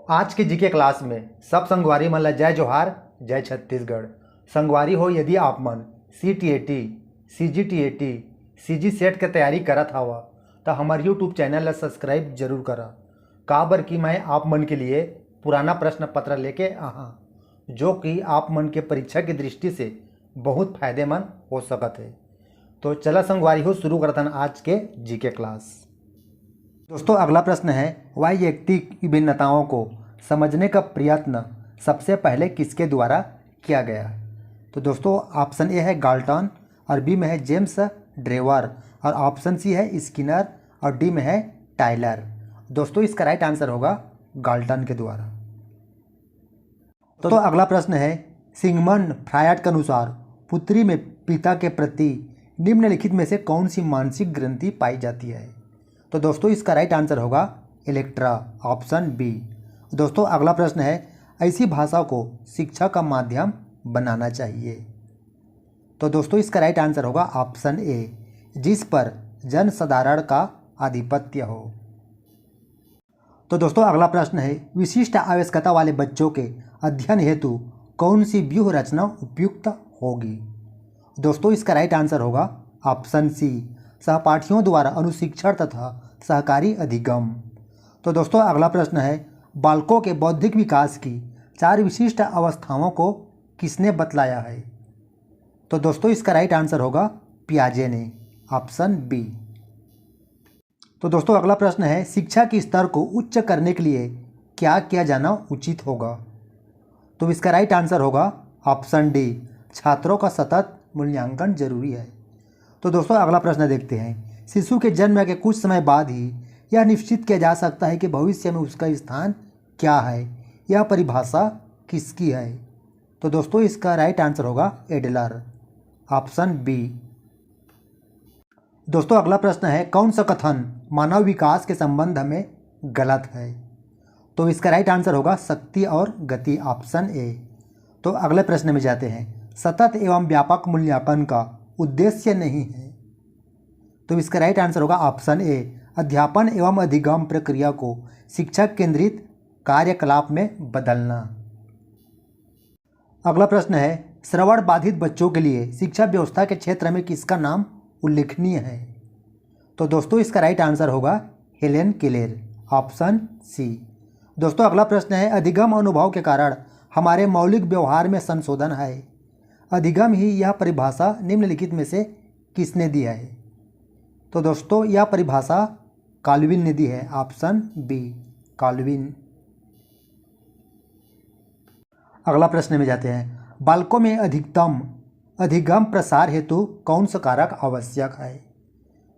आज के GK class में सब संगवारी मन ला जय जोहार, जय छत्तीसगढ़। संगवारी हो यदि आप मन CTAT, CGTAT, CG सेट के तैयारी करत हवा तो हमारे यूट्यूब चैनल ला सब्सक्राइब जरूर करा। काबर कि मैं आप मन के लिए पुराना प्रश्न पत्र लेके आहा जो कि आप मन के परीक्षा की दृष्टि से बहुत फायदेमंद हो सकत है। तो चला संगवारी हो शुरू करतन आज के जीके क्लास। दोस्तों अगला प्रश्न है, वैयक्तिक भिन्नताओं को समझने का प्रयत्न सबसे पहले किसके द्वारा किया गया? तो दोस्तों ऑप्शन ए है गाल्टन और बी में है जेम्स ड्रेवर और ऑप्शन सी है स्किनर और डी में है टाइलर। दोस्तों इसका राइट आंसर होगा गाल्टन के द्वारा। तो अगला प्रश्न है, सिगमंड फ्रायड के अनुसार पुत्री में पिता के प्रति निम्नलिखित में से कौन सी मानसिक ग्रंथि पाई जाती है? तो दोस्तों इसका राइट आंसर होगा इलेक्ट्रा, ऑप्शन बी। दोस्तों अगला प्रश्न है, ऐसी भाषा को शिक्षा का माध्यम बनाना चाहिए? तो दोस्तों इसका राइट आंसर होगा ऑप्शन ए, जिस पर जनसाधारण का आधिपत्य हो। तो दोस्तों अगला प्रश्न है, विशिष्ट आवश्यकता वाले बच्चों के अध्ययन हेतु कौन सी व्यूह रचना उपयुक्त होगी? दोस्तों इसका राइट आंसर होगा ऑप्शन सी, सहपाठियों द्वारा अनुशिक्षण तथा सहकारी अधिगम। तो दोस्तों अगला प्रश्न है, बालकों के बौद्धिक विकास की 4 विशिष्ट अवस्थाओं को किसने बतलाया है? तो दोस्तों इसका राइट आंसर होगा पियाजे ने, ऑप्शन बी। तो दोस्तों अगला प्रश्न है, शिक्षा के स्तर को उच्च करने के लिए क्या किया जाना उचित होगा? तो इसका राइट आंसर होगा ऑप्शन डी, छात्रों का सतत मूल्यांकन जरूरी है। तो दोस्तों अगला प्रश्न देखते हैं, शिशु के जन्म के कुछ समय बाद ही यह निश्चित किया जा सकता है कि भविष्य में उसका स्थान क्या है, यह परिभाषा किसकी है? तो दोस्तों इसका राइट आंसर होगा एडलर, ऑप्शन बी। दोस्तों अगला प्रश्न है, कौन सा कथन मानव विकास के संबंध में गलत है? तो इसका राइट आंसर होगा शक्ति और गति, ऑप्शन ए। तो अगले प्रश्न में जाते हैं, सतत एवं व्यापक मूल्यांकन का उद्देश्य नहीं है? तो इसका राइट आंसर होगा ऑप्शन ए, अध्यापन एवं अधिगम प्रक्रिया को शिक्षक केंद्रित कार्यकलाप में बदलना। अगला प्रश्न है, श्रवण बाधित बच्चों के लिए शिक्षा व्यवस्था के क्षेत्र में किसका नाम उल्लेखनीय है? तो दोस्तों इसका राइट आंसर होगा हेलेन केलर, ऑप्शन सी। दोस्तों अगला प्रश्न है, अधिगम अनुभव के कारण हमारे मौलिक व्यवहार में संशोधन है। अधिगम ही यह परिभाषा निम्नलिखित में से किसने दी है? तो दोस्तों यह परिभाषा काल्विन ने दी है, ऑप्शन बी, काल्विन। अगला प्रश्न में जाते हैं, बालकों में अधिकतम अधिगम प्रसार हेतु कौन सा कारक आवश्यक है?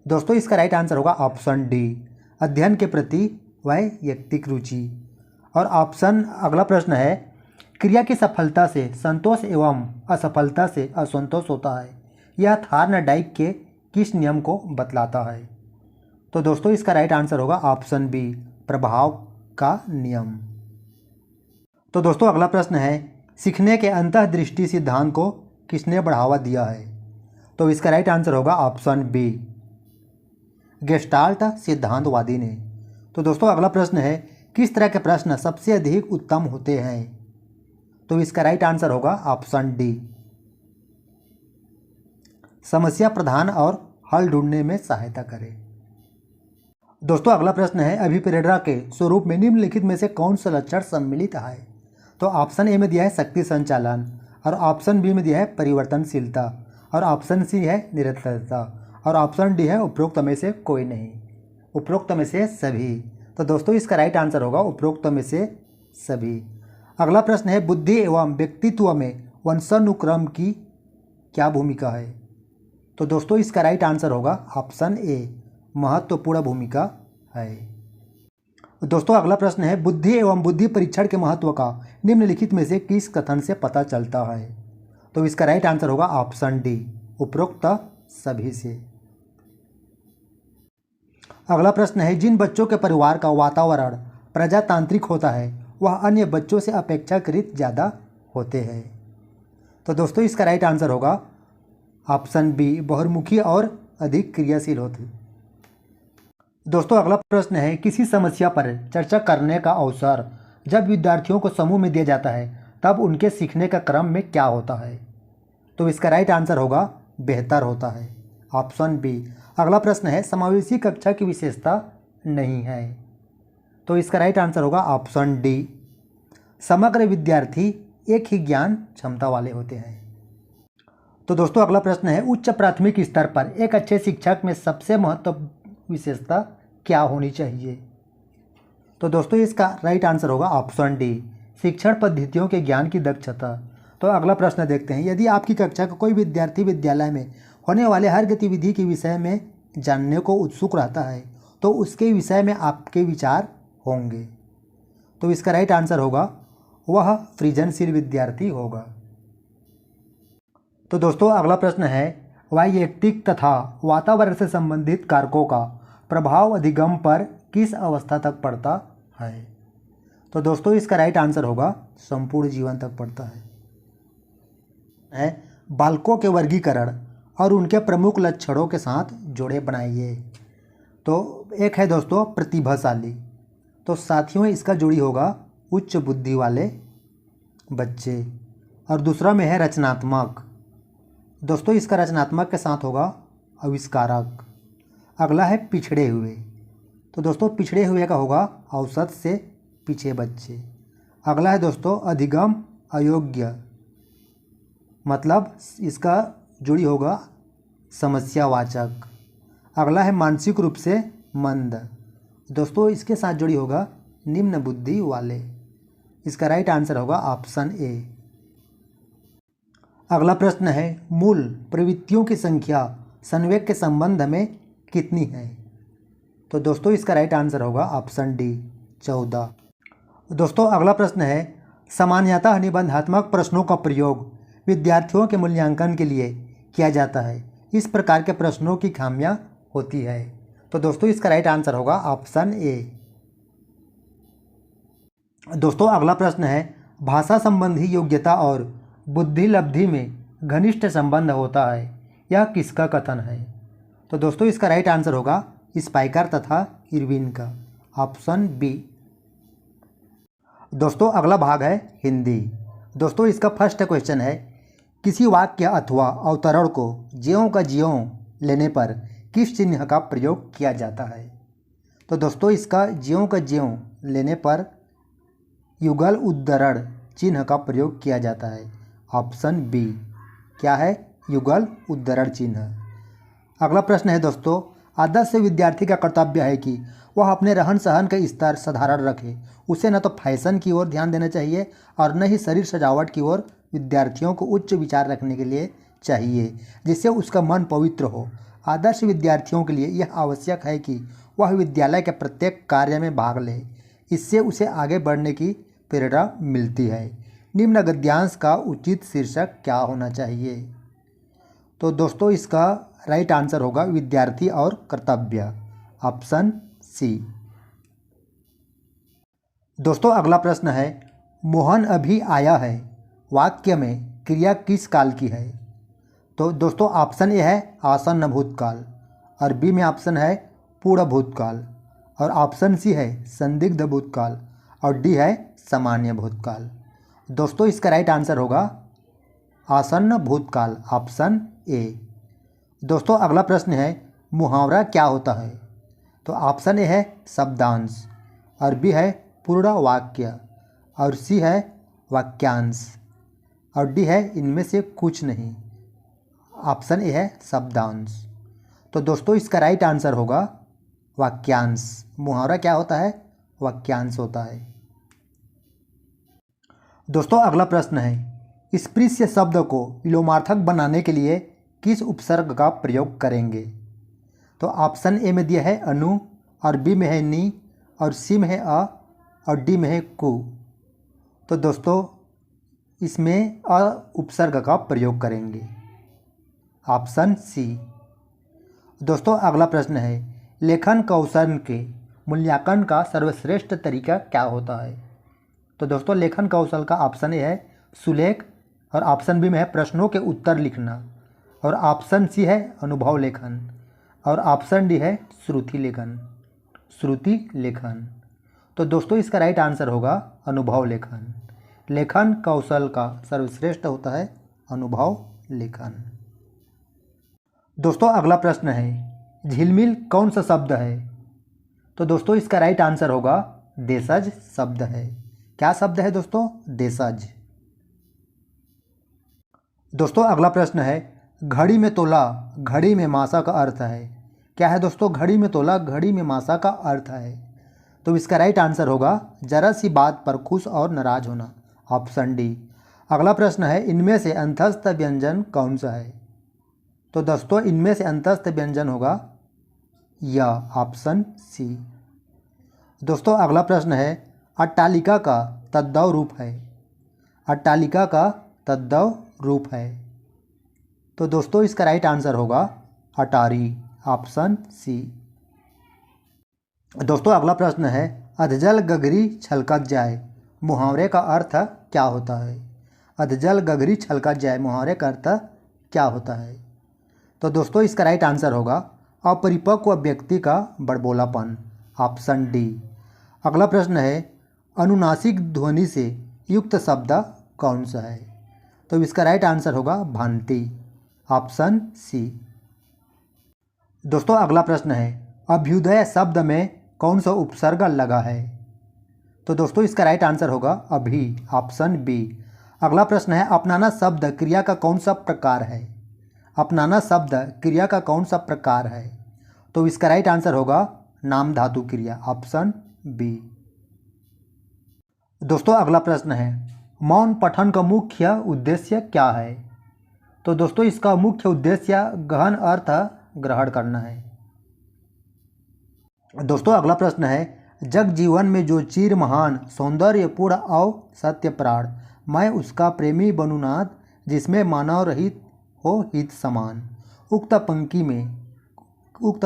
दोस्तों इसका राइट आंसर होगा ऑप्शन डी, अध्ययन के प्रति वैयक्तिक रुचि। और ऑप्शन अगला प्रश्न है, क्रिया की सफलता से संतोष एवं असफलता से असंतोष होता है, यह थार्नडाइक के किस नियम को बतलाता है? तो दोस्तों इसका राइट आंसर होगा ऑप्शन बी, प्रभाव का नियम। तो दोस्तों अगला प्रश्न है, सीखने के अंतःदृष्टि सिद्धांत को किसने बढ़ावा दिया है? तो इसका राइट आंसर होगा ऑप्शन बी, गेस्टाल्ट सिद्धांतवादी ने। तो दोस्तों अगला प्रश्न है, किस तरह के प्रश्न सबसे अधिक उत्तम होते हैं? तो इसका राइट आंसर होगा ऑप्शन डी, समस्या प्रधान और हल ढूंढने में सहायता करें। दोस्तों अगला प्रश्न है, अभिप्रेरणा के स्वरूप में निम्नलिखित में से कौन सा लक्षण सम्मिलित है? तो ऑप्शन ए में दिया है शक्ति संचालन और ऑप्शन बी में दिया है परिवर्तनशीलता और ऑप्शन सी है निरंतरता और ऑप्शन डी है उपरोक्त में से कोई नहीं, उपरोक्त में से सभी। तो दोस्तों इसका राइट आंसर होगा उपरोक्त में से सभी। अगला प्रश्न है, बुद्धि एवं व्यक्तित्व में वंशानुक्रम की क्या भूमिका है? तो दोस्तों इसका राइट आंसर होगा ऑप्शन ए, महत्वपूर्ण भूमिका है। दोस्तों अगला प्रश्न है, बुद्धि एवं बुद्धि परीक्षण के महत्व का निम्नलिखित में से किस कथन से पता चलता है? तो इसका राइट आंसर होगा ऑप्शन डी, उपरोक्त सभी से। अगला प्रश्न है, जिन बच्चों के परिवार का वातावरण प्रजातांत्रिक होता है वह अन्य बच्चों से अपेक्षाकृत ज़्यादा होते हैं? तो दोस्तों इसका राइट आंसर होगा ऑप्शन बी, बहुमुखी और अधिक क्रियाशील होते। दोस्तों अगला प्रश्न है, किसी समस्या पर चर्चा करने का अवसर जब विद्यार्थियों को समूह में दिया जाता है तब उनके सीखने का क्रम में क्या होता है? तो इसका राइट आंसर होगा बेहतर होता है, ऑप्शन बी। अगला प्रश्न है समावेशी कक्षा की विशेषता नहीं है, तो इसका राइट आंसर होगा ऑप्शन डी। समग्र विद्यार्थी एक ही ज्ञान क्षमता वाले होते हैं। तो दोस्तों अगला प्रश्न है उच्च प्राथमिक स्तर पर एक अच्छे शिक्षक में सबसे महत्वपूर्ण विशेषता क्या होनी चाहिए? तो दोस्तों इसका राइट आंसर होगा ऑप्शन डी, शिक्षण पद्धतियों के ज्ञान की दक्षता। तो अगला प्रश्न देखते हैं, यदि आपकी कक्षा का कोई विद्यार्थी विद्यालय में होने वाले हर गतिविधि के विषय में जानने को उत्सुक रहता है तो उसके विषय में आपके विचार होंगे। तो इसका राइट आंसर होगा वह सृजनशील विद्यार्थी होगा। तो दोस्तों अगला प्रश्न है वायक्तिक तथा वातावरण से संबंधित कारकों का प्रभाव अधिगम पर किस अवस्था तक पड़ता है? तो दोस्तों इसका राइट आंसर होगा संपूर्ण जीवन तक पड़ता है। बालकों के वर्गीकरण और उनके प्रमुख लक्षणों के साथ जोड़े बनाइए। तो एक है दोस्तों प्रतिभाशाली, तो साथियों इसका जोड़ी होगा उच्च बुद्धि वाले बच्चे। और दूसरा में है रचनात्मक, दोस्तों इसका रचनात्मक के साथ होगा आविष्कारक। अगला है पिछड़े हुए, तो दोस्तों पिछड़े हुए का होगा औसत से पीछे बच्चे। अगला है दोस्तों अधिगम अयोग्य, मतलब इसका जोड़ी होगा समस्यावाचक। अगला है मानसिक रूप से मंद, दोस्तों इसके साथ जोड़ी होगा निम्न बुद्धि वाले। इसका राइट आंसर होगा ऑप्शन ए। अगला प्रश्न है मूल प्रवृत्तियों की संख्या संवेग के संबंध में कितनी है? तो दोस्तों इसका राइट आंसर होगा ऑप्शन डी 14। दोस्तों अगला प्रश्न है सामान्यतः निबंधात्मक प्रश्नों का प्रयोग विद्यार्थियों के मूल्यांकन के लिए किया जाता है, इस प्रकार के प्रश्नों की खामियां होती है। तो दोस्तों इसका राइट आंसर होगा ऑप्शन ए। दोस्तों अगला प्रश्न है भाषा संबंधी योग्यता और बुद्धि लब्धि में घनिष्ठ संबंध होता है, यह किसका कथन है? तो दोस्तों इसका राइट आंसर होगा स्पाइकर तथा इरविन का, ऑप्शन बी। दोस्तों अगला भाग है हिंदी। दोस्तों इसका फर्स्ट क्वेश्चन है किसी वाक्य अथवा अवतरण को ज्यों का ज्यों लेने पर किस चिन्ह का प्रयोग किया जाता है? तो दोस्तों इसका ज्यों का ज्यों लेने पर युगल उद्धरण चिन्ह का प्रयोग किया जाता है, ऑप्शन बी। क्या है? युगल उद्धरण चिन्ह। अगला प्रश्न है दोस्तों आदर्श विद्यार्थी का कर्तव्य है कि वह अपने रहन सहन का स्तर साधारण रखे, उसे न तो फैशन की ओर ध्यान देना चाहिए और न ही शरीर सजावट की ओर। विद्यार्थियों को उच्च विचार रखने के लिए चाहिए जिससे उसका मन पवित्र हो। आदर्श विद्यार्थियों के लिए यह आवश्यक है कि वह विद्यालय के प्रत्येक कार्य में भाग ले, इससे उसे आगे बढ़ने की प्रेरणा मिलती है। निम्न गद्यांश का उचित शीर्षक क्या होना चाहिए? तो दोस्तों इसका राइट आंसर होगा विद्यार्थी और कर्तव्य, ऑप्शन सी। दोस्तों अगला प्रश्न है मोहन अभी आया है वाक्य में क्रिया किस काल की है? तो दोस्तों ऑप्शन ए है आसन्न भूतकाल, और बी में ऑप्शन है पूर्ण भूतकाल, और ऑप्शन सी है संदिग्ध भूतकाल, और डी है सामान्य भूतकाल। दोस्तों इसका राइट आंसर होगा आसन्न भूतकाल, ऑप्शन ए। दोस्तों अगला प्रश्न है मुहावरा क्या होता है? तो ऑप्शन ए है शब्दांश, और बी है पूर्ण वाक्य, और सी है वाक्यांश, और डी है इनमें से कुछ नहीं। ऑप्शन ए है शब्दांश। तो दोस्तों इसका राइट आंसर होगा वाक्यांश। मुहावरा क्या होता है? वाक्यांश होता है। दोस्तों अगला प्रश्न है स्पृश्य शब्द को विलोमार्थक बनाने के लिए किस उपसर्ग का प्रयोग करेंगे? तो ऑप्शन ए में दिया है अनु, और बी में है नी, और सी में है अ, और डी में है कु। तो दोस्तों इसमें अ उपसर्ग का प्रयोग करेंगे, ऑप्शन सी। दोस्तों अगला प्रश्न है लेखन कौशल के मूल्यांकन का सर्वश्रेष्ठ तरीका क्या होता है? तो दोस्तों लेखन कौशल का ऑप्शन ए है सुलेख, और ऑप्शन बी में है प्रश्नों के उत्तर लिखना, और ऑप्शन सी है अनुभव लेखन, और ऑप्शन डी है श्रुति लेखन। तो दोस्तों इसका राइट आंसर होगा अनुभव लेखन। लेखन कौशल का सर्वश्रेष्ठ होता है अनुभव लेखन। दोस्तों अगला प्रश्न है, झिलमिल कौन सा शब्द है? तो दोस्तों इसका राइट आंसर होगा देशज शब्द है। क्या शब्द है दोस्तों? देशज। दोस्तों अगला प्रश्न है, घड़ी में तोला घड़ी में मासा का अर्थ है। क्या है दोस्तों? घड़ी में तोला घड़ी में मासा का अर्थ है। तो इसका राइट आंसर होगा जरा सी बात पर खुश और नाराज होना, ऑप्शन डी। अगला प्रश्न है, इनमें से अंतस्थ व्यंजन कौन सा है? तो दोस्तों इनमें से अंतस्थ व्यंजन होगा या, ऑप्शन सी। दोस्तों अगला प्रश्न है, अट्टालिका का तद्भव रूप है। अट्टालिका का तद्भव रूप है। तो दोस्तों इसका राइट आंसर होगा अटारी, ऑप्शन सी। दोस्तों अगला प्रश्न है, अधजल गगरी छलकत जाए मुहावरे का अर्थ क्या होता है? अधजल गगरी छलकत जाए मुहावरे का अर्थ क्या होता है? तो दोस्तों इसका राइट आंसर होगा अपरिपक्व व्यक्ति का बड़बोलापन, ऑप्शन डी। अगला प्रश्न है, अनुनासिक ध्वनि से युक्त शब्द कौन सा है? तो इसका राइट आंसर होगा भांति, ऑप्शन सी। दोस्तों अगला प्रश्न है, अभ्युदय शब्द में कौन सा उपसर्ग लगा है? तो दोस्तों इसका राइट आंसर होगा अभी, ऑप्शन बी। अगला प्रश्न है, अपनाना शब्द क्रिया का कौन सा प्रकार है? अपनाना शब्द क्रिया का कौन सा प्रकार है? तो इसका राइट आंसर होगा नाम धातु क्रिया, ऑप्शन बी। दोस्तों अगला प्रश्न है, मौन पठन का मुख्य उद्देश्य क्या है? तो दोस्तों इसका मुख्य उद्देश्य गहन अर्थ ग्रहण करना है। दोस्तों अगला प्रश्न है, जग जीवन में जो चीर महान सौंदर्यपूर्ण और सत्य प्राण, मैं उसका प्रेमी बनुनाथ जिसमें मानव रहित हो हित समान। उक्त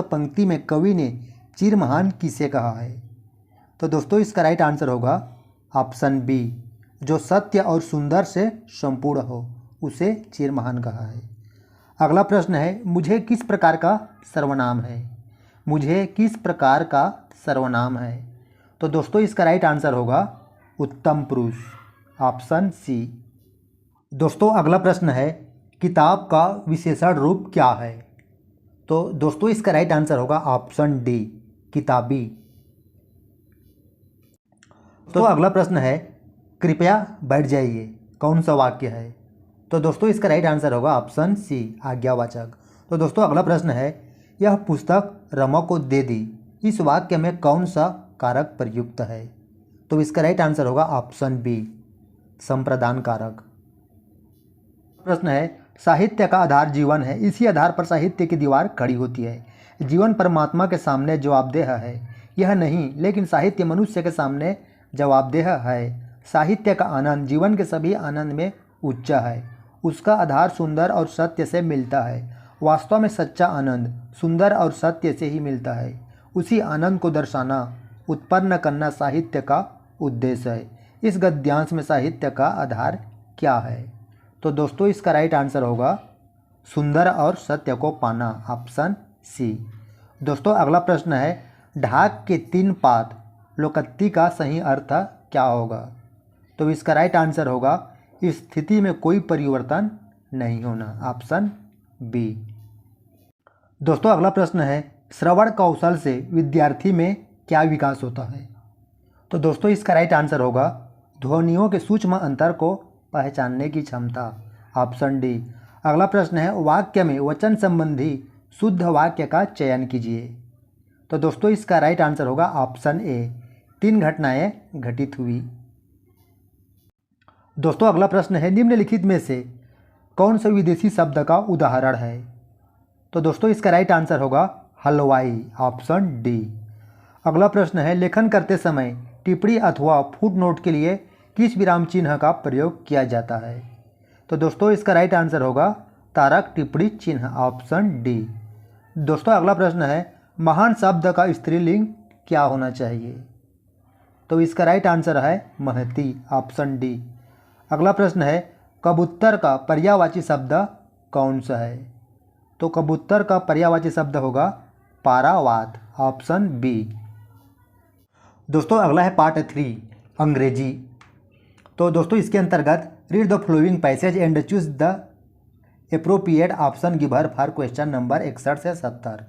पंक्ति में कवि ने चीर महान किसे कहा है? तो दोस्तों इसका राइट आंसर होगा ऑप्शन बी, जो सत्य और सुंदर से संपूर्ण हो उसे चीर महान कहा है। अगला प्रश्न है, मुझे किस प्रकार का सर्वनाम है? मुझे किस प्रकार का सर्वनाम है? तो दोस्तों इसका राइट आंसर होगा उत्तम पुरुष, ऑप्शन सी। दोस्तों अगला प्रश्न है, किताब का विशेषण रूप क्या है? तो दोस्तों इसका राइट आंसर होगा ऑप्शन डी, किताबी। तो अगला प्रश्न है, कृपया बैठ जाइए कौन सा वाक्य है? तो दोस्तों इसका राइट आंसर होगा ऑप्शन सी, आज्ञावाचक। तो दोस्तों अगला प्रश्न है, यह पुस्तक रमा को दे दी, इस वाक्य में कौन सा कारक प्रयुक्त है? तो इसका राइट आंसर होगा ऑप्शन बी, संप्रदान कारक। प्रश्न है, साहित्य का आधार जीवन है, इसी आधार पर साहित्य की दीवार खड़ी होती है। जीवन परमात्मा के सामने जवाबदेह है, यह नहीं, लेकिन साहित्य मनुष्य के सामने जवाबदेह है। साहित्य का आनंद जीवन के सभी आनंद में उच्च है, उसका आधार सुंदर और सत्य से मिलता है। वास्तव में सच्चा आनंद सुंदर और सत्य से ही मिलता है। उसी आनंद को दर्शाना, उत्पन्न करना साहित्य का उद्देश्य है। इस गद्यांश में साहित्य का आधार क्या है? तो दोस्तों इसका राइट आंसर होगा सुंदर और सत्य को पाना, ऑप्शन सी। दोस्तों अगला प्रश्न है, ढाक के 3 पात लोकत्ति का सही अर्थ क्या होगा? तो इसका राइट आंसर होगा स्थिति में कोई परिवर्तन नहीं होना, ऑप्शन बी। दोस्तों अगला प्रश्न है, श्रवण कौशल से विद्यार्थी में क्या विकास होता है? तो दोस्तों इसका राइट आंसर होगा ध्वनियों के सूक्ष्म अंतर को पहचानने की क्षमता, ऑप्शन डी। अगला प्रश्न है, वाक्य में वचन संबंधी शुद्ध वाक्य का चयन कीजिए। तो दोस्तों इसका राइट आंसर होगा ऑप्शन ए, 3 घटनाएं घटित हुई। दोस्तों अगला प्रश्न है, निम्नलिखित में से कौन सा विदेशी शब्द का उदाहरण है? तो दोस्तों इसका राइट आंसर होगा हलवाई, ऑप्शन डी। अगला प्रश्न है, लेखन करते समय टिप्पणी अथवा फुटनोट के लिए किस विराम चिन्ह का प्रयोग किया जाता है? तो दोस्तों इसका राइट आंसर होगा तारक टिप्पणी चिन्ह, ऑप्शन डी। दोस्तों अगला प्रश्न है, महान शब्द का स्त्रीलिंग क्या होना चाहिए? तो इसका राइट आंसर है महती, ऑप्शन डी। अगला प्रश्न है, कबूतर का पर्यायवाची शब्द कौन सा है? तो कबूतर का पर्यायवाची शब्द होगा पारावात, ऑप्शन बी। दोस्तों अगला है पार्ट 3 अंग्रेजी। तो दोस्तों इसके अंतर्गत read the flowing passage and choose the appropriate option giver for question number 61 से 70।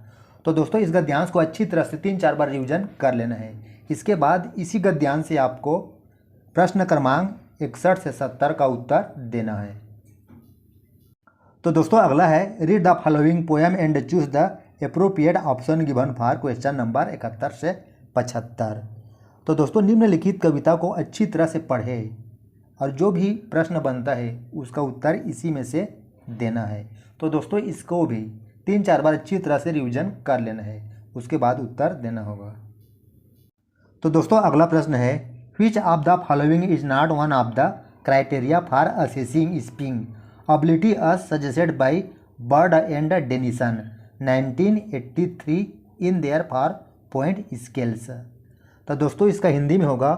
तो दोस्तों इस गद्यांश को अच्छी तरह से 3-4 बार रिवीजन कर लेना है। इसके बाद इसी गद्यांश से आपको प्रश्न क्रमांक 61 से 70 का उत्तर देना है। तो दोस्तों अगला है read the following poem and choose the appropriate option given for question number 71 से 75। तो दोस्तों निम्नलिखित कविता को अच्छी तरह से पढ़ें और जो भी प्रश्न बनता है उसका उत्तर इसी में से देना है। तो दोस्तों इसको भी 3-4 बार अच्छी तरह से रिवीजन कर लेना है, उसके बाद उत्तर देना होगा। तो दोस्तों अगला प्रश्न है which of the following is not one of the criteria for assessing speaking ability us suggested by bird and Denison 1983 in their for point scales. तो दोस्तों इसका हिंदी में होगा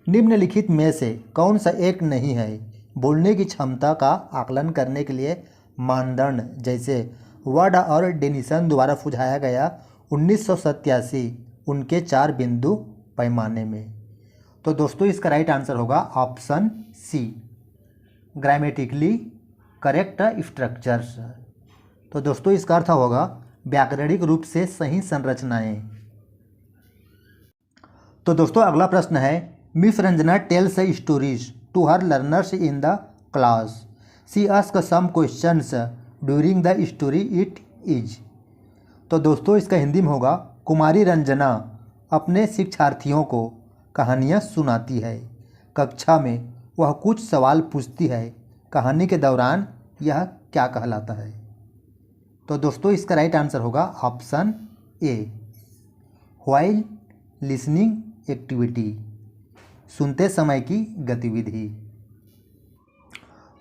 निम्नलिखित में से कौन सा एक नहीं है बोलने की क्षमता का आकलन करने के लिए मानदंड जैसे वर्ड और डेनिसन द्वारा सुझाया गया 1987 उनके 4 बिंदु पैमाने में। तो दोस्तों इसका राइट आंसर होगा option C grammatically correct structures. तो दोस्तों इसका अर्थ होगा व्याकरणिक रूप से सही संरचनाएं। तो दोस्तों अगला प्रश्न है miss Ranjana tells stories to her learners in the class C ask some questions during the story it is. तो दोस्तों इसका हिंदी में होगा कुमारी रंजना अपने शिक्षार्थियों को कहानियाँ सुनाती है, कक्षा में वह कुछ सवाल पूछती है, कहानी के दौरान यह क्या कहलाता है। तो दोस्तों इसका राइट आंसर होगा ऑप्शन ए व्हाइल लिसनिंग एक्टिविटी सुनते समय की गतिविधि।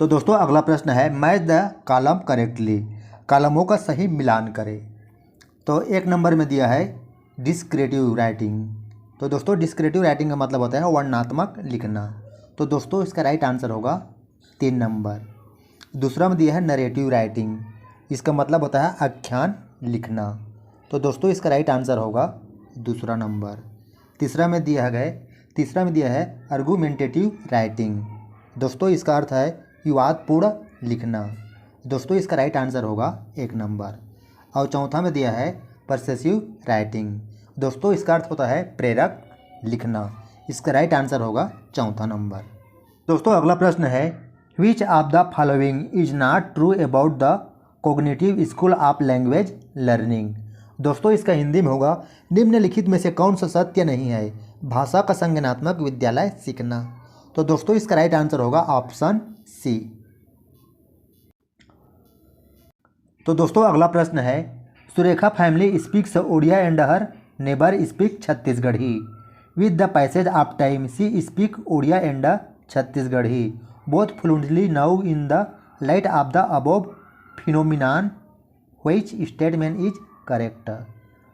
तो दोस्तों अगला प्रश्न है मैच द कॉलम करेक्टली कॉलमों का सही मिलान करें। तो 1 नंबर में दिया है डिस्क्रिप्टिव राइटिंग। तो दोस्तों डिस्क्रिप्टिव राइटिंग का मतलब होता है वर्णनात्मक लिखना। तो दोस्तों इसका राइट आंसर होगा 3 नंबर। दूसरा में दिया है नरेटिव राइटिंग, इसका मतलब होता है आख्यान लिखना। तो दोस्तों इसका राइट आंसर होगा 2 नंबर। तीसरा में दिया है आर्गुमेंटेटिव राइटिंग। दोस्तों इसका अर्थ है विवादपूर्ण लिखना। दोस्तों इसका राइट आंसर होगा 1 नंबर। और चौथा में दिया है परसेसिव राइटिंग। दोस्तों इसका अर्थ होता है प्रेरक लिखना। इसका राइट आंसर होगा 4 नंबर। दोस्तों अगला प्रश्न है विच of the following is not true about the cognitive school of language learning. दोस्तों इसका हिंदी में होगा निम्नलिखित में से कौन सा सत्य नहीं है भाषा का संज्ञानात्मक विद्यालय सीखना। तो दोस्तों इसका राइट आंसर होगा ऑप्शन सी। तो दोस्तों अगला प्रश्न है Surekha family speaks Odia and her neighbour speak Chhattisgarhi with the passage of time she speak Odia and Chhattisgarhi both fluently now in the light of the above phenomenon which statement is correct.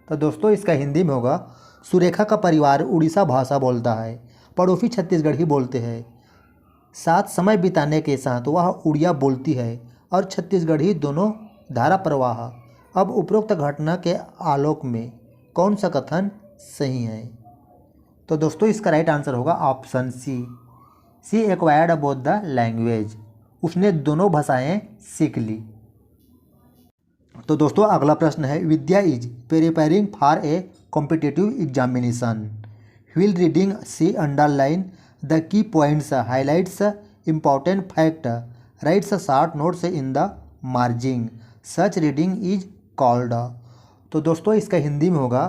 तो दोस्तों इसका हिंदी में होगा सुरेखा का परिवार उड़ीसा भाषा बोलता है, पड़ोसी छत्तीसगढ़ी बोलते हैं। साथ समय बिताने के साथ वह उड़िया बोलती है और छत्तीसगढ़ी दोनों धारा प्रवाह। अब उपरोक्त घटना के आलोक में कौन सा कथन सही है। तो दोस्तों इसका राइट आंसर होगा option C acquired both the language, उसने दोनों भाषाएं सीख ली। तो दोस्तों अगला प्रश्न है Vidya is preparing for a competitive examination while reading she underline the key points highlights important fact writes short notes in the margin such reading is called. तो दोस्तों इसका हिंदी में होगा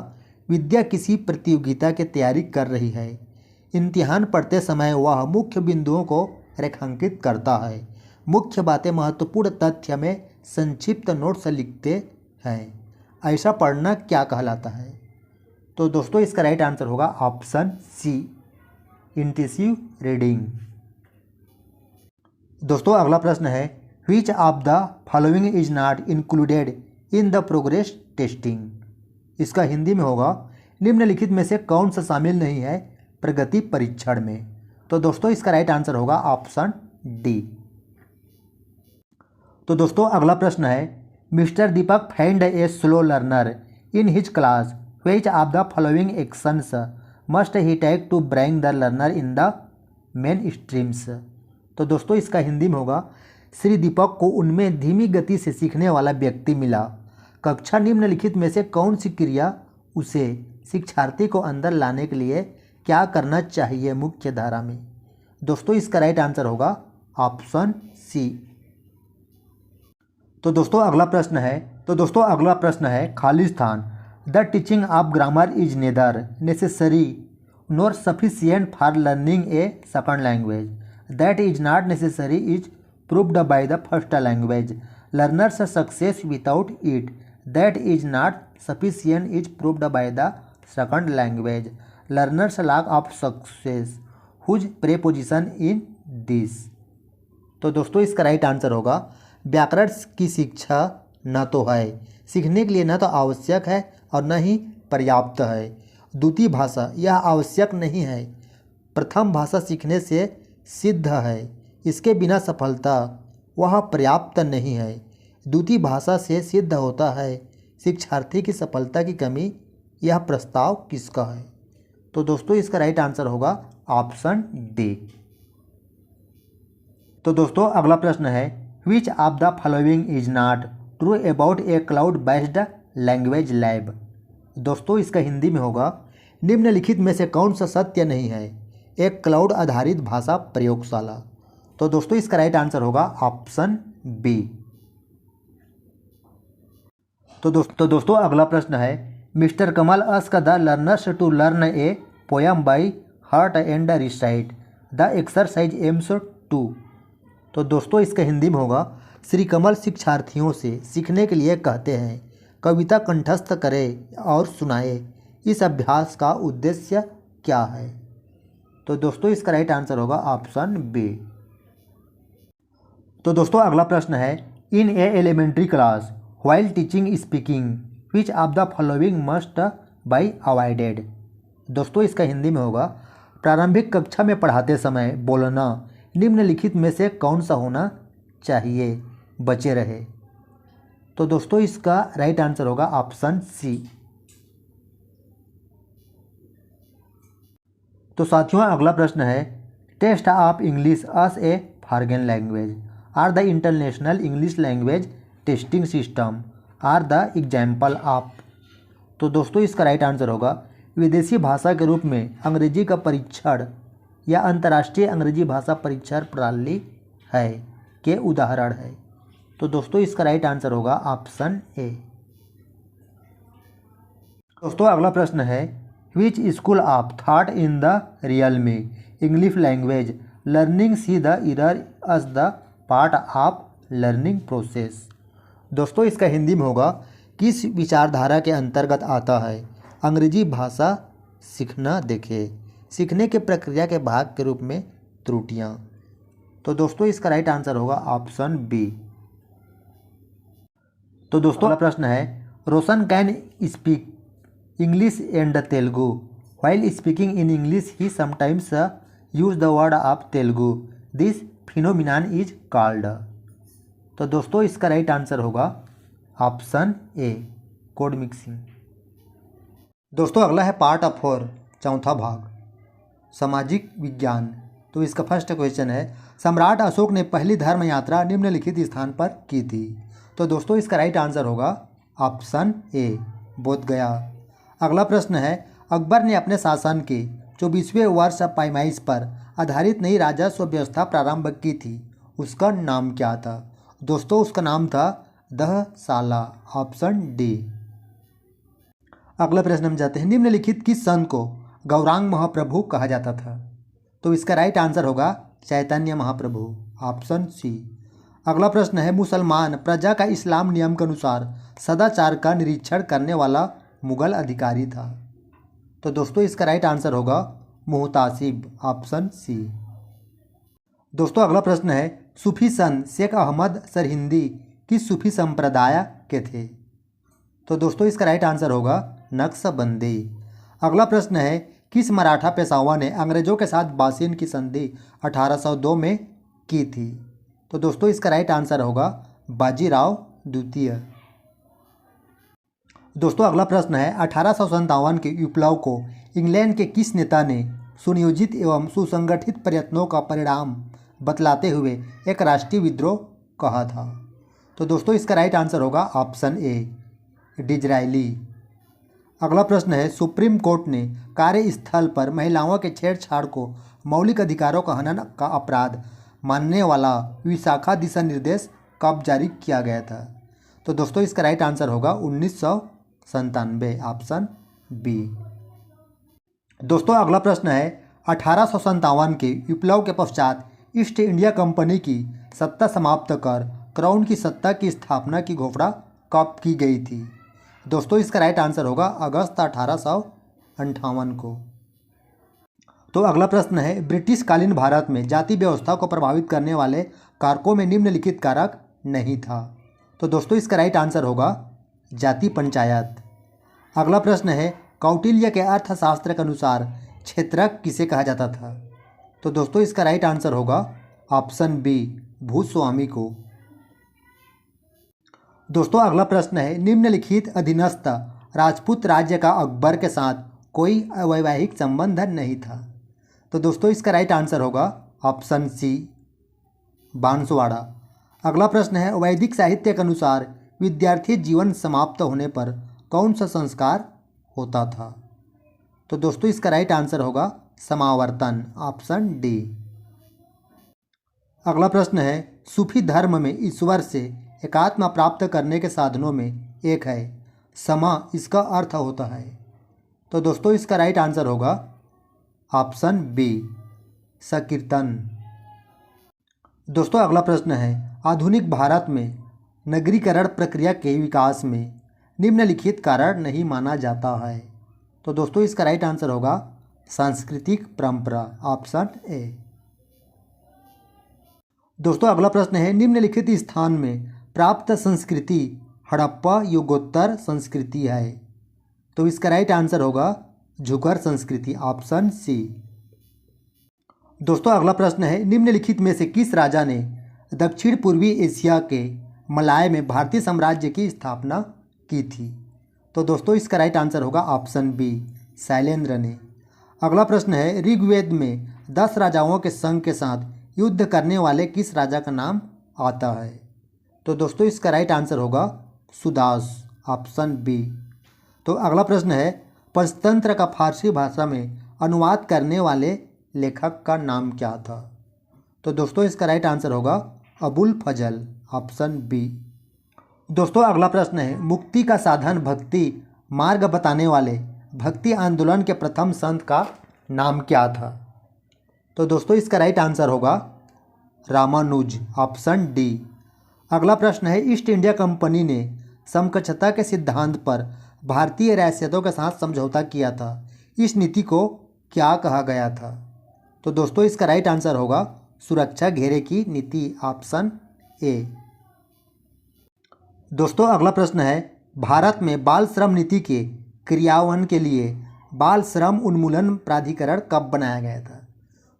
विद्या किसी प्रतियोगिता की तैयारी कर रही है, इम्तिहान पढ़ते समय वह मुख्य बिंदुओं को रेखांकित करता है, मुख्य बातें महत्वपूर्ण तथ्य में संक्षिप्त नोट्स लिखते हैं, ऐसा पढ़ना क्या कहलाता है। तो दोस्तों इसका राइट आंसर होगा ऑप्शन सी इंटेंसिव रीडिंग। दोस्तों अगला प्रश्न है which of the following is not included in the progress testing. इसका हिंदी में होगा निम्नलिखित में से कौन सा शामिल नहीं है प्रगति परीक्षण में। तो दोस्तों इसका राइट आंसर होगा ऑप्शन डी। तो दोस्तों अगला प्रश्न है mister Deepak find a slow learner in his class which of the following actions must he take to bring the learner in the main streams. तो दोस्तों इसका हिंदी में होगा, श्री दीपक को उनमें धीमी गति से सीखने वाला व्यक्ति मिला। कक्षा निम्नलिखित में से कौन सी क्रिया उसे शिक्षार्थी को अंदर लाने के लिए क्या करना चाहिए मुख्य धारा में। दोस्तों इसका राइट आंसर होगा ऑप्शन सी। तो दोस्तों अगला प्रश्न है Khalistan. The teaching of grammar is neither necessary nor sufficient for learning a second language that is not necessary is proved by the first language learners success without it that is not sufficient is proved by the second language learners lack of success whose preposition in this. तो दोस्तों इसका right answer होगा व्याकरण की शिक्षा न तो है, सीखने के लिए न तो आवश्यक है और न ही पर्याप्त है। द्वितीय भाषा यह आवश्यक नहीं है, प्रथम भाषा सीखने से सिद्ध है, इसके बिना सफलता वह पर्याप्त नहीं है। द्वितीय भाषा से सिद्ध होता है, शिक्षार्थी की सफलता की कमी, यह प्रस्ताव किसका है। तो दोस्तों इसका राइट आंसर होगा ऑप्शन डी। तो दोस्तों अगला प्रश्न है विच of the following is not true about A cloud based language lab. दोस्तों इसका हिंदी में होगा निम्नलिखित में से कौन सा सत्य नहीं है एक क्लाउड आधारित भाषा प्रयोगशाला। तो दोस्तों इसका राइट आंसर होगा ऑप्शन बी। तो दोस्तों अगला प्रश्न है mister Kamal ask the learners to learn a poem by heart and recite the exercise aims to. तो दोस्तों इसका हिंदी में होगा श्री कमल शिक्षार्थियों से सीखने के लिए कहते हैं कविता कंठस्थ करें और सुनाए, इस अभ्यास का उद्देश्य क्या है। तो दोस्तों इसका राइट आंसर होगा ऑप्शन बी। तो दोस्तों अगला प्रश्न है in a elementary class while teaching speaking which of the following must be avoided. दोस्तों इसका हिंदी में होगा प्रारंभिक कक्षा में पढ़ाते समय बोलना निम्नलिखित में से कौन सा होना चाहिए, बचे रहे। तो दोस्तों इसका राइट आंसर होगा ऑप्शन सी। तो साथियों अगला प्रश्न है test of English as a foreign language or the international English language testing system are the example of. तो दोस्तों इसका राइट आंसर होगा विदेशी भाषा के रूप में अंग्रेजी का परीक्षण या अंतर्राष्ट्रीय अंग्रेजी भाषा परीक्षण प्रणाली है के उदाहरण है। तो दोस्तों इसका राइट आंसर होगा ऑप्शन ए। दोस्तों अगला प्रश्न है which school of thought in the realm English language learning see the error as the part of learning process. दोस्तों इसका हिंदी में होगा किस विचारधारा के अंतर्गत आता है अंग्रेजी भाषा सीखना देखे, सीखने के प्रक्रिया के भाग के रूप में त्रुटियां। तो दोस्तों इसका राइट आंसर होगा ऑप्शन बी। तो दोस्तों अगला प्रश्न है Roshan can speak English and Telugu while speaking in English he sometimes use the word of Telugu this phenomenon is called. तो दोस्तों इसका राइट आंसर होगा ऑप्शन ए कोड मिक्सिंग। दोस्तों अगला है पार्ट ऑफ 4 चौथा भाग सामाजिक विज्ञान। तो इसका फर्स्ट क्वेश्चन है सम्राट अशोक ने पहली धर्म यात्रा निम्नलिखित स्थान पर की थी। तो दोस्तों इसका राइट आंसर होगा ऑप्शन ए बोध गया। अगला प्रश्न है अकबर ने अपने शासन के 24वें वर्ष पैमाइश पर आधारित नई राजस्व व्यवस्था प्रारंभ की थी, उसका नाम क्या था। दोस्तों उसका नाम था दहशाला, ऑप्शन डी। अगला प्रश्न हम जाते हैं निम्नलिखित किस संत को गौरांग महाप्रभु कहा जाता था। तो इसका राइट आंसर होगा चैतन्य महाप्रभु, ऑप्शन सी। अगला प्रश्न है मुसलमान प्रजा का इस्लाम नियम के अनुसार सदाचार का निरीक्षण करने वाला मुगल अधिकारी था। तो दोस्तों इसका राइट आंसर होगा मुहतासिब, ऑप्शन सी। दोस्तों अगला प्रश्न है सूफी संत शेख अहमद सरहिंदी किस सूफी संप्रदाय के थे। तो दोस्तों इसका राइट आंसर होगा नक्शबंदी। अगला प्रश्न है किस मराठा पेशवा ने अंग्रेजों के साथ बासिन की संधि 1802 में की थी। तो दोस्तों इसका राइट आंसर होगा बाजीराव द्वितीय। दोस्तों अगला प्रश्न है 1857 के विप्लव को इंग्लैंड के किस नेता ने सुनियोजित एवं सुसंगठित प्रयत्नों का परिणाम बतलाते हुए एक राष्ट्रीय विद्रोह कहा था? तो दोस्तों इसका राइट आंसर होगा ऑप्शन ए, डिज़रायली। अगला प्रश्न है, सुप्रीम कोर्ट ने कार्यस्थल पर महिलाओं के छेड़छाड़ को मौलिक अधिकारों का हनन का अपराध मानने वाला विशाखा दिशा निर्देश कब जारी किया गया था? तो दोस्तों इसका राइट आंसर होगा 1997, ऑप्शन बी। दोस्तों अगला प्रश्न है, 1857 के विप्लव के पश्चात ईस्ट इंडिया कंपनी की सत्ता समाप्त कर क्राउन की सत्ता की स्थापना की घोषणा कब की गई थी? दोस्तों इसका राइट आंसर होगा अगस्त 1858 को। तो अगला प्रश्न है, ब्रिटिश कालीन भारत में जाति व्यवस्था को प्रभावित करने वाले कारकों में निम्नलिखित कारक नहीं था? तो दोस्तों इसका राइट आंसर होगा जाति पंचायत। अगला प्रश्न है, कौटिल्य के अर्थशास्त्र के अनुसार क्षेत्रक किसे कहा जाता था? तो दोस्तों इसका राइट आंसर होगा ऑप्शन बी, भूस्वामी को। दोस्तों अगला प्रश्न है, निम्नलिखित अधीनस्थ राजपूत राज्य का अकबर के साथ कोई वैवाहिक संबंध नहीं था? तो दोस्तों इसका राइट आंसर होगा ऑप्शन सी, बांसवाड़ा। अगला प्रश्न है, वैदिक साहित्य के अनुसार विद्यार्थी जीवन समाप्त होने पर कौन सा संस्कार होता था? तो दोस्तों इसका राइट आंसर होगा समावर्तन, ऑप्शन डी। अगला प्रश्न है, सूफी धर्म में ईश्वर से एकात्म प्राप्त करने के साधनों में एक है समा, इसका अर्थ होता है? तो दोस्तों इसका राइट आंसर होगा ऑप्शन बी, संकीर्तन। दोस्तों अगला प्रश्न है, आधुनिक भारत में नगरीकरण प्रक्रिया के विकास में निम्नलिखित कारण नहीं माना जाता है? तो दोस्तों इसका राइट आंसर होगा सांस्कृतिक परंपरा, ऑप्शन ए। दोस्तों अगला प्रश्न है, निम्नलिखित स्थान में प्राप्त संस्कृति हड़प्पा युगोत्तर संस्कृति है? तो इसका राइट आंसर होगा झुकर संस्कृति, ऑप्शन सी। दोस्तों अगला प्रश्न है, निम्नलिखित में से किस राजा ने दक्षिण पूर्वी एशिया के मलाय में भारतीय साम्राज्य की स्थापना की थी? तो दोस्तों इसका राइट आंसर होगा ऑप्शन बी, शैलेंद्र ने। अगला प्रश्न है, ऋग्वेद में 10 राजाओं के संघ के साथ युद्ध करने वाले किस राजा का नाम आता है? तो दोस्तों इसका राइट आंसर होगा सुदास, ऑप्शन बी। तो अगला प्रश्न है, पंचतंत्र का फारसी भाषा में अनुवाद करने वाले लेखक का नाम क्या था? तो दोस्तों इसका राइट आंसर होगा अबुल फजल, ऑप्शन बी। दोस्तों अगला प्रश्न है, मुक्ति का साधन भक्ति मार्ग बताने वाले भक्ति आंदोलन के प्रथम संत का नाम क्या था? तो दोस्तों इसका राइट आंसर होगा रामानुज, ऑप्शन डी। अगला प्रश्न है, ईस्ट इंडिया कंपनी ने समकक्षता के सिद्धांत पर भारतीय रियासतों के साथ समझौता किया था, इस नीति को क्या कहा गया था? तो दोस्तों इसका राइट आंसर होगा सुरक्षा घेरे की नीति, ऑप्शन ए। दोस्तों अगला प्रश्न है, भारत में बाल श्रम नीति के क्रियान्वयन के लिए बाल श्रम उन्मूलन प्राधिकरण कब बनाया गया था?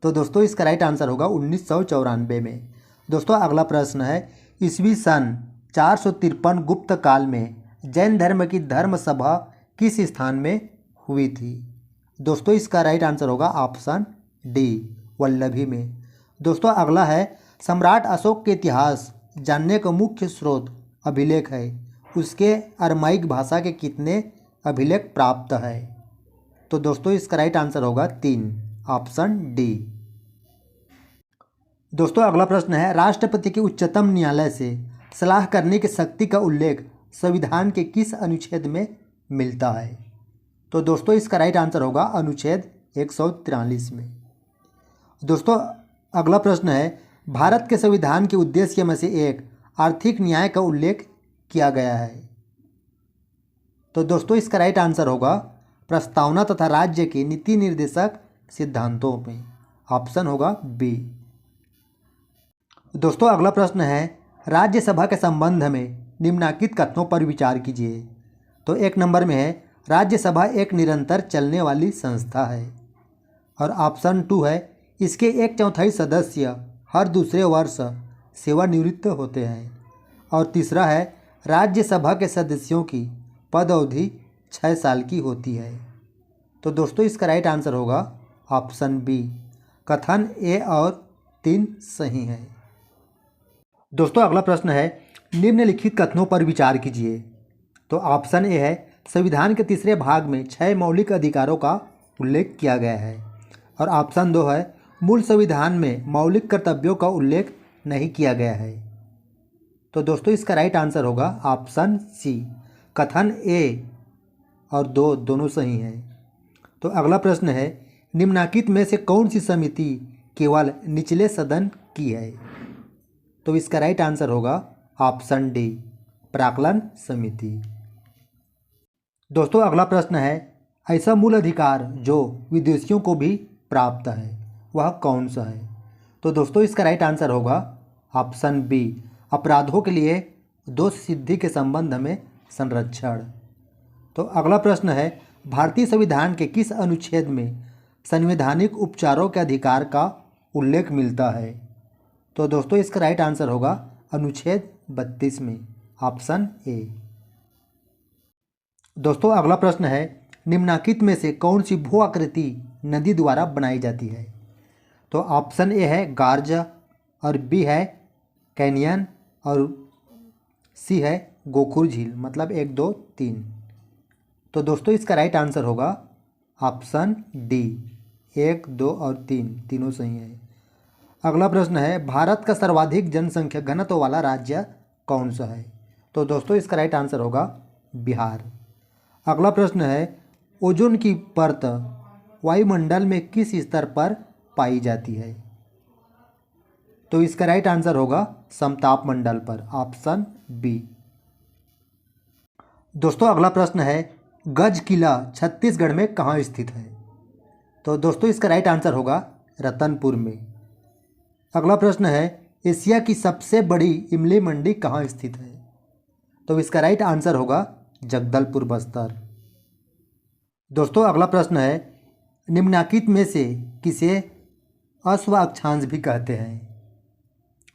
तो दोस्तों इसका राइट आंसर होगा 1994 में। दोस्तों अगला प्रश्न है, ईस्वी सन 453 गुप्त काल में जैन धर्म की धर्म सभा किस स्थान में हुई थी? दोस्तों इसका राइट आंसर होगा ऑप्शन डी, वल्लभी में। दोस्तों अगला है, सम्राट अशोक के इतिहास जानने का मुख्य स्रोत अभिलेख है, उसके अरमाइक भाषा के कितने अभिलेख प्राप्त है? तो दोस्तों इसका राइट आंसर होगा 3, ऑप्शन डी। दोस्तों अगला प्रश्न है, राष्ट्रपति के उच्चतम न्यायालय से सलाह करने की शक्ति का उल्लेख संविधान के किस अनुच्छेद में मिलता है? तो दोस्तों इसका राइट आंसर होगा अनुच्छेद 143 में। दोस्तों अगला प्रश्न है, भारत के संविधान के उद्देश्य में से एक आर्थिक न्याय का उल्लेख किया गया है। तो दोस्तों इसका राइट आंसर होगा प्रस्तावना तथा राज्य के नीति निर्देशक सिद्धांतों में, ऑप्शन होगा बी। दोस्तों अगला प्रश्न है, राज्यसभा के संबंध में निम्नलिखित कथनों पर विचार कीजिए। तो एक नंबर में है, राज्यसभा एक निरंतर चलने वाली संस्था है। और ऑप्शन 2 है, इसके 1/4 सदस्य हर दूसरे वर्ष सेवानिवृत्त होते हैं। और तीसरा है, राज्यसभा के सदस्यों की पद अवधि 6 साल की होती है। तो दोस्तों इसका राइट आंसर होगा ऑप्शन बी, कथन ए और 3 सही है। दोस्तों अगला प्रश्न है, निम्नलिखित कथनों पर विचार कीजिए। तो ऑप्शन ए है, संविधान के तीसरे भाग में 6 मौलिक अधिकारों का उल्लेख किया गया है। और ऑप्शन 2 है, मूल संविधान में मौलिक कर्तव्यों का उल्लेख नहीं किया गया है। तो दोस्तों इसका राइट आंसर होगा ऑप्शन सी, कथन ए और 2 दोनों सही हैं। तो अगला प्रश्न है, निम्नलिखित में से कौन सी समिति केवल निचले सदन की है? तो इसका राइट आंसर होगा ऑप्शन डी, प्राक्कलन समिति। दोस्तों अगला प्रश्न है, ऐसा मूल अधिकार जो विदेशियों को भी प्राप्त है वह कौन सा है? तो दोस्तों इसका राइट आंसर होगा ऑप्शन बी, अपराधों के लिए दोष सिद्धि के संबंध में संरक्षण। तो अगला प्रश्न है, भारतीय संविधान के किस अनुच्छेद में संवैधानिक उपचारों के अधिकार का उल्लेख मिलता है? तो दोस्तों इसका राइट आंसर होगा अनुच्छेद 32 में, ऑप्शन ए। दोस्तों अगला प्रश्न है, निम्नलिखित में से कौन सी भू आकृति नदी द्वारा बनाई जाती है? तो ऑप्शन ए है गार्ज, और बी है कैनियन, और सी है गोखुर झील, मतलब 1 2 3। तो दोस्तों इसका राइट आंसर होगा ऑप्शन डी, 1 2 और 3 तीनों सही है। अगला प्रश्न है, भारत का सर्वाधिक जनसंख्या घनत्व वाला राज्य कौन सा है? तो दोस्तों इसका राइट आंसर होगा बिहार। अगला प्रश्न है, ओजोन की परत वायुमंडल में किस स्तर पर पाई जाती है? तो इसका राइट आंसर होगा समताप मंडल पर, ऑप्शन बी। दोस्तों अगला प्रश्न है, गज किला छत्तीसगढ़ में कहाँ स्थित है? तो दोस्तों इसका राइट आंसर होगा रतनपुर में। अगला प्रश्न है, एशिया की सबसे बड़ी इमली मंडी कहाँ स्थित है? तो इसका राइट आंसर होगा जगदलपुर, बस्तर। दोस्तों अगला प्रश्न है, निम्नलिखित में से किसे अश्व अक्षांश भी कहते हैं?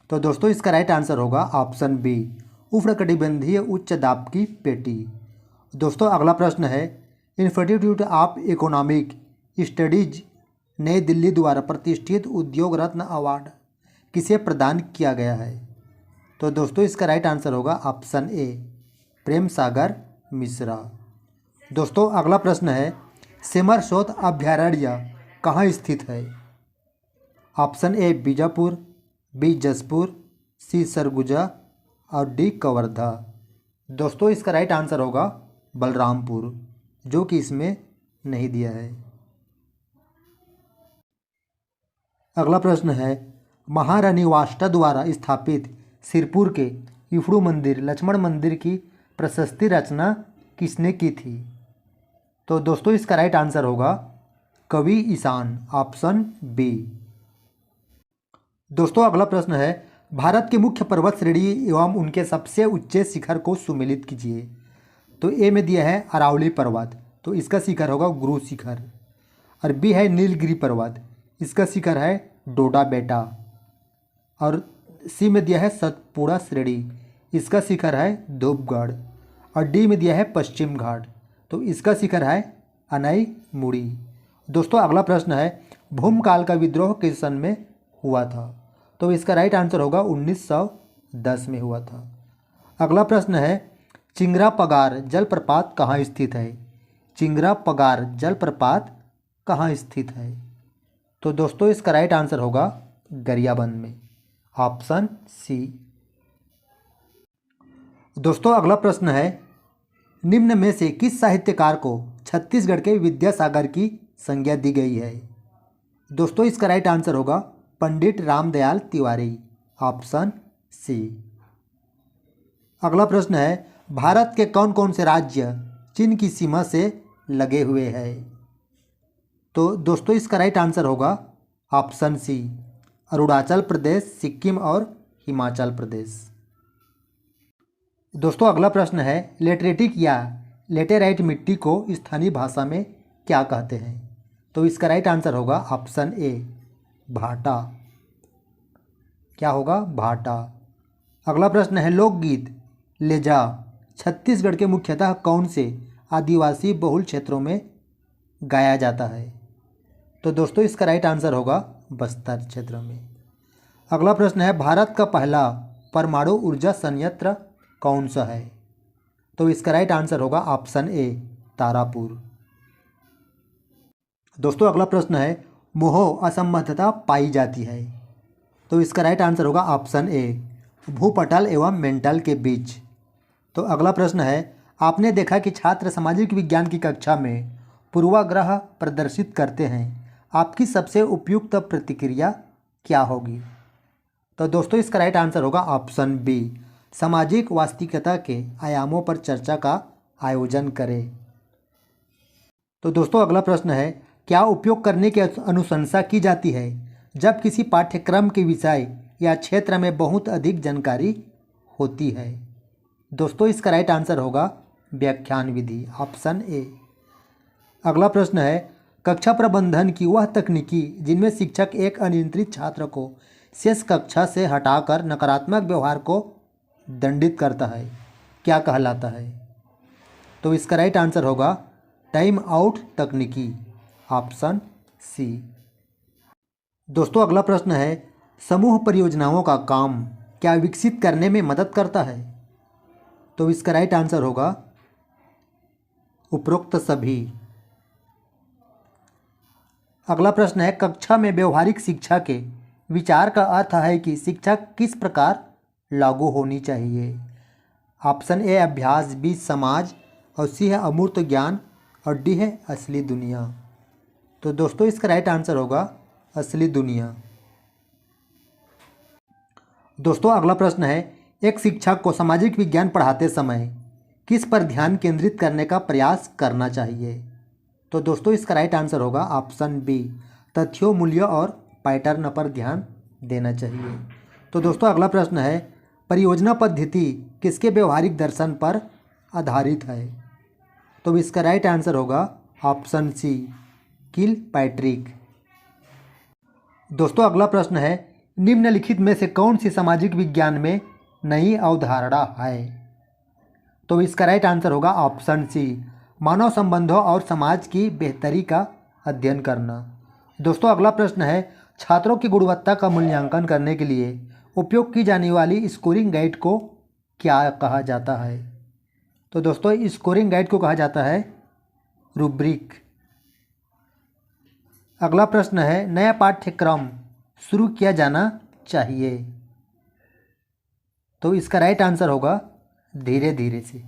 तो दोस्तों इसका राइट आंसर होगा ऑप्शन बी, उष्णकटिबंधीय उच्च दाब की पेटी। दोस्तों अगला प्रश्न है, इंस्टीट्यूट ऑफ इकोनॉमिक स्टडीज नई दिल्ली द्वारा प्रतिष्ठित उद्योग रत्न अवार्ड किसे प्रदान किया गया है? तो दोस्तों इसका राइट आंसर होगा ऑप्शन ए, प्रेम सागर मिश्रा। दोस्तों अगला प्रश्न है, सेमरसोत अभयारण्य कहाँ स्थित है? Option A Bijapur, B Jashpur, C Surguja और डी कवर्धा। दोस्तों इसका राइट आंसर होगा बलरामपुर, जो कि इसमें नहीं दिया है। अगला प्रश्न है, महारानी वाष्टा द्वारा स्थापित सिरपुर के इफड़ू मंदिर लक्ष्मण मंदिर की प्रशस्ति रचना किसने की थी? तो दोस्तों इसका राइट आंसर होगा कवि ईशान, ऑप्शन बी। दोस्तों अगला प्रश्न है, भारत के मुख्य पर्वत श्रेणी एवं उनके सबसे ऊंचे शिखर को सुमेलित कीजिए। तो ए में दिया है अरावली पर्वत, तो इसका शिखर होगा गुरु शिखर। और बी है नीलगिरी पर्वत, इसका शिखर है डोडा बेटा। और सी में दिया है सतपुड़ा श्रेणी, इसका शिखर है धूपगढ़। और डी में दिया है पश्चिम घाट, तो इसका शिखर है अनई मुड़ी। दोस्तों अगला प्रश्न है, भूमकाल का विद्रोह किस सन में हुआ था? तो इसका राइट आंसर होगा 1910 में हुआ था। अगला प्रश्न है, चिंगरा पगार जलप्रपात कहाँ स्थित है? चिंगरा पगार जलप्रपात कहाँ स्थित है? तो दोस्तों इसका राइट आंसर होगा गरियाबंद में, ऑप्शन सी। दोस्तों अगला प्रश्न है, निम्न में से किस साहित्यकार को छत्तीसगढ़ के विद्यासागर की संज्ञा दी गई है? दोस्तों इसका राइट आंसर होगा पंडित रामदयाल तिवारी, ऑप्शन सी। अगला प्रश्न है, भारत के कौन कौन से राज्य चीन की सीमा से लगे हुए हैं? तो दोस्तों इसका राइट आंसर होगा ऑप्शन सी, अरुणाचल प्रदेश, सिक्किम और हिमाचल प्रदेश। दोस्तों अगला प्रश्न है, लेटरेटिक या लेटेराइट मिट्टी को स्थानीय भाषा में क्या कहते हैं? तो इसका राइट आंसर होगा ऑप्शन ए, भाटा। क्या होगा? भाटा। अगला प्रश्न है, लोकगीत लेजा छत्तीसगढ़ के मुख्यतः कौन से आदिवासी बहुल क्षेत्रों में गाया जाता है? तो दोस्तों इसका राइट आंसर होगा बस्तर क्षेत्र में। अगला प्रश्न है, भारत का पहला परमाणु ऊर्जा संयंत्र कौन सा है? तो इसका राइट आंसर होगा ऑप्शन ए, तारापुर। दोस्तों अगला प्रश्न है, मोह असंबद्धता पाई जाती है? तो इसका राइट आंसर होगा ऑप्शन ए, भूपटल एवं मेंटल के बीच। तो अगला प्रश्न है, आपने देखा कि छात्र सामाजिक विज्ञान की कक्षा में पूर्वाग्रह प्रदर्शित करते हैं, आपकी सबसे उपयुक्त प्रतिक्रिया क्या होगी? तो दोस्तों इसका राइट आंसर होगा ऑप्शन बी, सामाजिक वास्तविकता के आयामों पर चर्चा का आयोजन करें। तो दोस्तों अगला प्रश्न है, क्या उपयोग करने की अनुशंसा की जाती है जब किसी पाठ्यक्रम के विषय या क्षेत्र में बहुत अधिक जानकारी होती है? दोस्तों इसका राइट आंसर होगा व्याख्यान विधि, ऑप्शन ए। अगला प्रश्न है, कक्षा प्रबंधन की वह तकनीकी जिनमें शिक्षक एक अनियंत्रित छात्र को शेष कक्षा से हटाकर नकारात्मक व्यवहार को दंडित करता है, क्या कहलाता है? तो इसका राइट आंसर होगा टाइम आउट तकनीकी, ऑप्शन सी। दोस्तों अगला प्रश्न है, समूह परियोजनाओं का काम क्या विकसित करने में मदद करता है? तो इसका राइट आंसर होगा उपरोक्त सभी। अगला प्रश्न है, कक्षा में व्यवहारिक शिक्षा के विचार का अर्थ है कि शिक्षा किस प्रकार लागू होनी चाहिए? ऑप्शन ए अभ्यास, बी समाज, और सी है अमूर्त ज्ञान, और डी है असली दुनिया। तो दोस्तों इसका राइट आंसर होगा असली दुनिया। दोस्तों अगला प्रश्न है, एक शिक्षक को सामाजिक विज्ञान पढ़ाते समय किस पर ध्यान केंद्रित करने का प्रयास करना चाहिए? तो दोस्तों इसका राइट आंसर होगा ऑप्शन बी, तथ्यों, मूल्यों और पैटर्न पर ध्यान देना चाहिए। तो दोस्तों अगला प्रश्न है, परियोजना पद्धति किसके व्यवहारिक दर्शन पर आधारित है? तो इसका राइट आंसर होगा ऑप्शन सी, किल पैट्रिक। दोस्तों अगला प्रश्न है, निम्नलिखित में से कौन सी सामाजिक विज्ञान में नई अवधारणा है? तो इसका राइट आंसर होगा ऑप्शन सी, मानव संबंधों और समाज की बेहतरी का अध्ययन करना। दोस्तों अगला प्रश्न है, छात्रों की गुणवत्ता का मूल्यांकन करने के लिए उपयोग की जाने वाली स्कोरिंग गाइड को क्या कहा जाता है? तो दोस्तों स्कोरिंग गाइड को कहा जाता है रूब्रिक। अगला प्रश्न है, नया पाठ्यक्रम शुरू किया जाना चाहिए? तो इसका राइट आंसर होगा धीरे धीरे से।